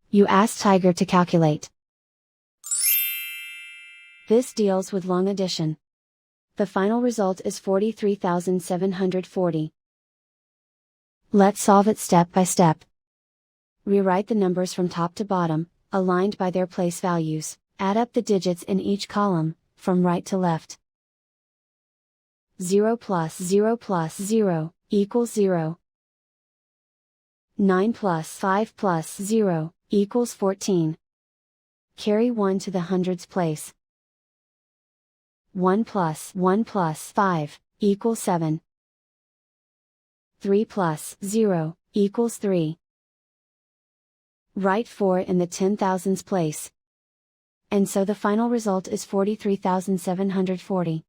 You ask Tiger to calculate. This deals with long addition. The final result is 43,740. Let's solve it step by step. Rewrite the numbers from top to bottom, aligned by their place values. Add up the digits in each column, from right to left. 0 plus 0 plus 0, equals 0. 9 plus 5 plus 0, equals 14. Carry 1 to the hundreds place. 1 plus 5, equals 7. 3 plus 0, equals 3. Write 4 in the 10,000s place. And so the final result is 43,740.